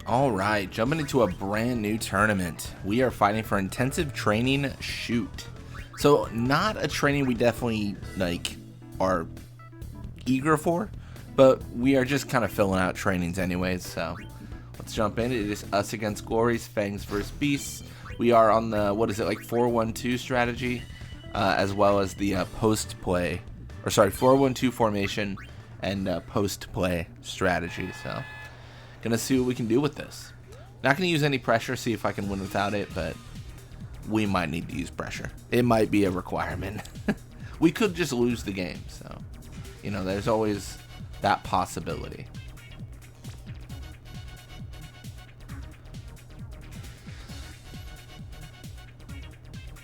All right, jumping into a brand new tournament. We are fighting for intensive training shoot. So not a training we definitely are eager for, but we are just kind of filling out trainings anyways. So let's jump in. It is us against Glories, Fangs versus Beasts. We are on the 4-1-2 strategy, as well as the post play, 4-1-2 formation and post play strategy. So gonna see what we can do with this. Not gonna use any pressure, see if I can win without it, but we might need to use pressure. It might be a requirement. We could just lose the game, so there's always that possibility.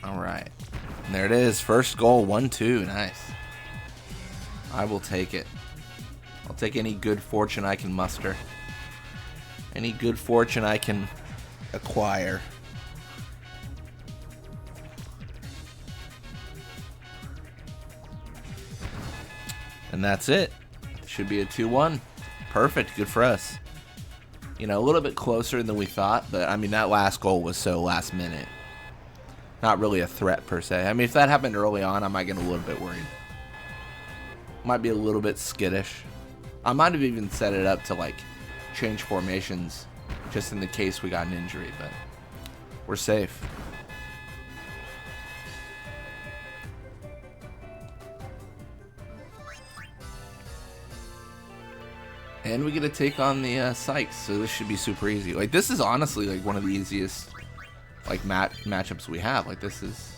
All right, and there it is. First goal, 1-2. Nice. I will take it. I'll take any good fortune I can muster. Any good fortune I can acquire. And that's it. Should be a 2-1. Perfect. Good for us. A little bit closer than we thought, but I mean, that last goal was so last minute. Not really a threat per se. I mean, if that happened early on, I might get a little bit worried. Might be a little bit skittish. I might have even set it up to change formations just in the case we got an injury, but we're safe. And we get to take on the Sykes, so this should be super easy. This is honestly one of the easiest matchups we have. This is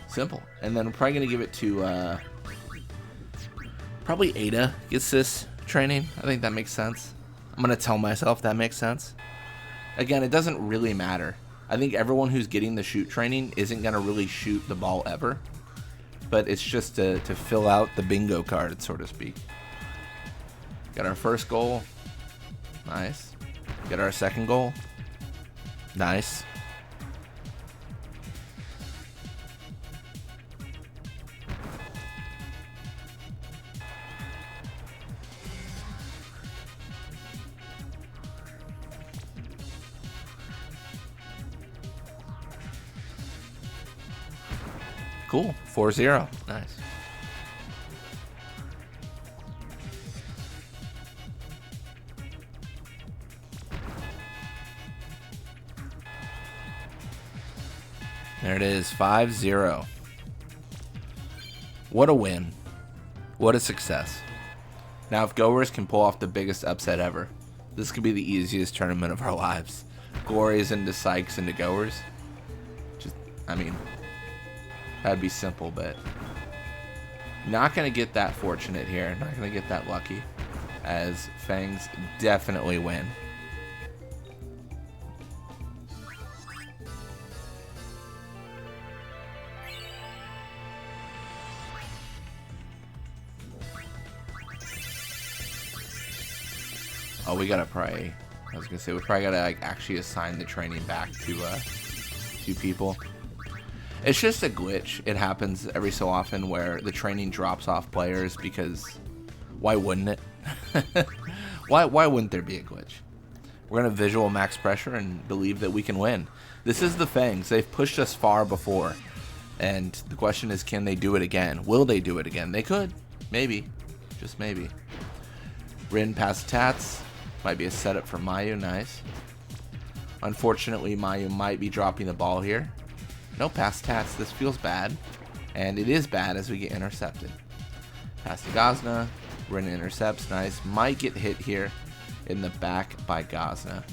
simple. And then I'm probably gonna give it to probably Adda gets this training. I think that makes sense. I'm gonna tell myself that makes sense. Again, it doesn't really matter. I think everyone who's getting the shoot training isn't gonna really shoot the ball ever, but it's just to fill out the bingo card, so to speak. Got our first goal. Nice. Got our second goal. Nice. Cool. 4-0. Nice. There it is. 5-0. What a win. What a success. Now, if Goers can pull off the biggest upset ever, this could be the easiest tournament of our lives. Glories into Sykes into Goers. That'd be simple, but not going to get that fortunate here. Not going to get that lucky, as Fangs definitely win. Oh, we got to probably, I was going to say, we probably got to actually assign the training back to people. It's just a glitch. It happens every so often where the training drops off players because why wouldn't it? Why wouldn't there be a glitch? We're going to visual max pressure and believe that we can win. This is the Fangs. They've pushed us far before. And the question is, can they do it again? Will they do it again? They could. Maybe. Just maybe. Rin past Tats. Might be a setup for Mayu. Nice. Unfortunately, Mayu might be dropping the ball here. No, pass Tats. This feels bad. And it is bad as we get intercepted. Pass to Gazna. Rin intercepts. Nice. Might get hit here in the back by Gazna.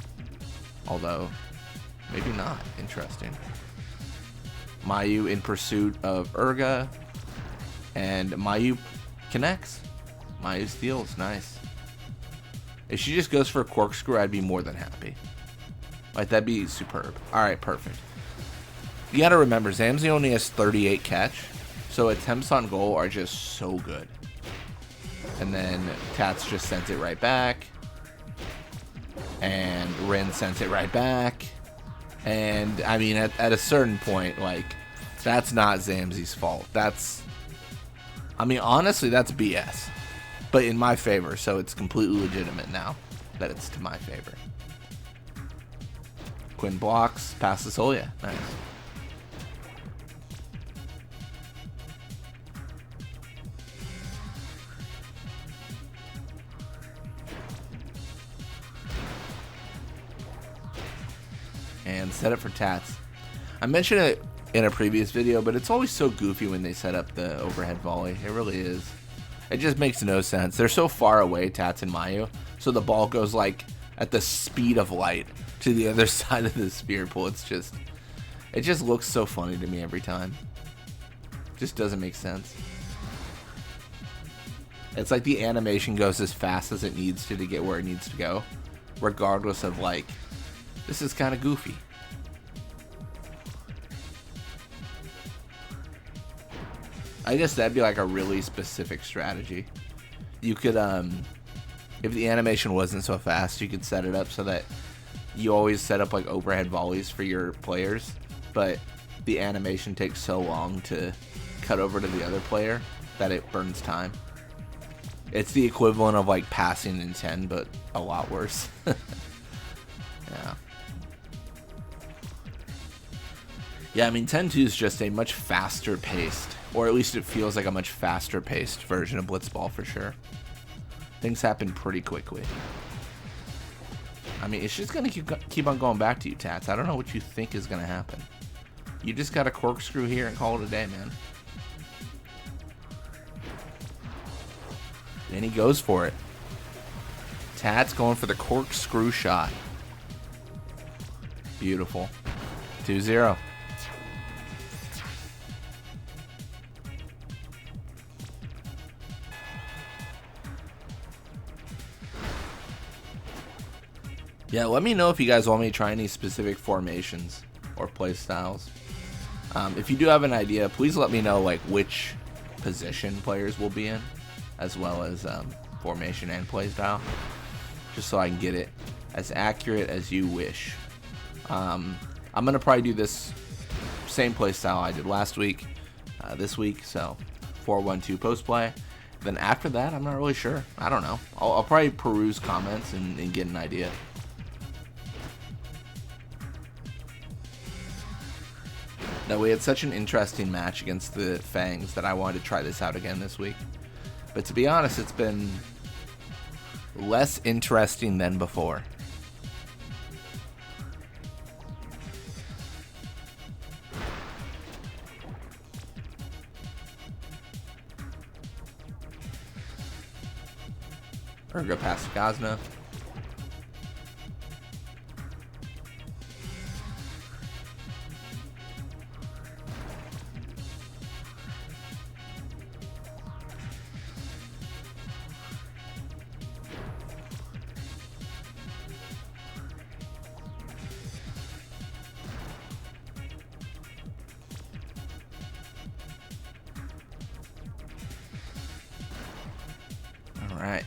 Although, maybe not. Interesting. Mayu in pursuit of Urga. And Mayu connects. Mayu steals. Nice. If she just goes for a corkscrew, I'd be more than happy. That'd be superb. Alright, perfect. You gotta remember, Zamzi only has 38 catch, so attempts on goal are just so good. And then Tats just sends it right back. And Rin sends it right back. And, I mean, at a certain point, that's not Zamzi's fault. Honestly, that's BS. But in my favor, so it's completely legitimate now that it's to my favor. Quinn blocks, passes Solia. Nice. And set it for Tats. I mentioned it in a previous video, but it's always so goofy when they set up the overhead volley. It really is. It just makes no sense. They're so far away, Tats and Mayu, so the ball goes like at the speed of light to the other side of the spear pool. It just looks so funny to me every time. Just doesn't make sense. It's like the animation goes as fast as it needs to get where it needs to go, regardless of like, this is kind of goofy. I guess that'd be like a really specific strategy. You could, if the animation wasn't so fast, you could set it up so that you always set up like overhead volleys for your players, but the animation takes so long to cut over to the other player that it burns time. It's the equivalent of like passing in 10, but a lot worse. Yeah. Yeah, I mean, 10-2 is just a much faster paced, or at least it feels like a much faster paced version of Blitzball for sure. Things happen pretty quickly. I mean, it's just going to keep on going back to you, Tats. I don't know what you think is going to happen. You just got to corkscrew here and call it a day, man. And he goes for it. Tats going for the corkscrew shot. Beautiful. 2-0. Yeah, let me know if you guys want me to try any specific formations or play styles. If you do have an idea, please let me know like which position players will be in, as well as formation and play style, just so I can get it as accurate as you wish. I'm gonna probably do this same play style I did last week, this week, so 4-1-2 post play. Then after that, I'm not really sure. I don't know. I'll probably peruse comments and get an idea. Now, we had such an interesting match against the Fangs that I wanted to try this out again this week. But to be honest, it's been less interesting than before. Ergo past Gazna. All right.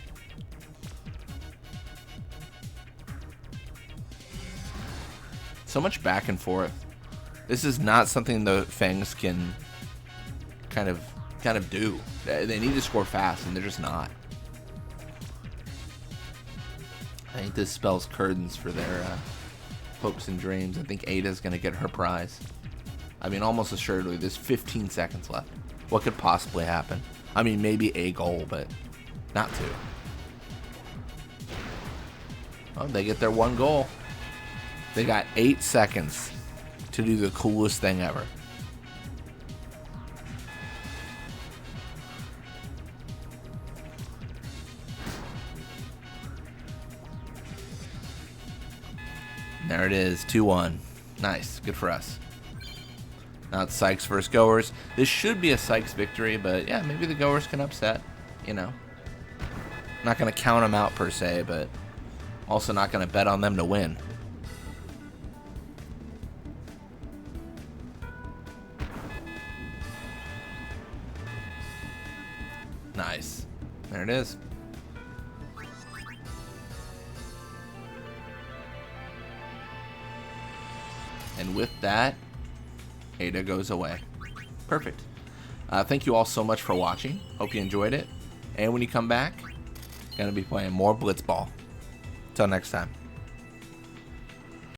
So much back and forth. This is not something the Fangs can kind of do. They need to score fast, and they're just not. I think this spells curtains for their hopes and dreams. I think Adda's going to get her prize. I mean, almost assuredly, there's 15 seconds left. What could possibly happen? I mean, maybe a goal, but not two. Oh, they get their one goal. They got 8 seconds to do the coolest thing ever. There it is, 2-1. Nice, good for us. Now it's Sykes versus Goers. This should be a Sykes victory, but yeah, maybe the Goers can upset, you know. Not going to count them out per se, but also not going to bet on them to win. Nice. There it is. And with that, Adda goes away. Perfect. Thank you all so much for watching. Hope you enjoyed it. And when you come back, gonna be playing more Blitzball. Till next time.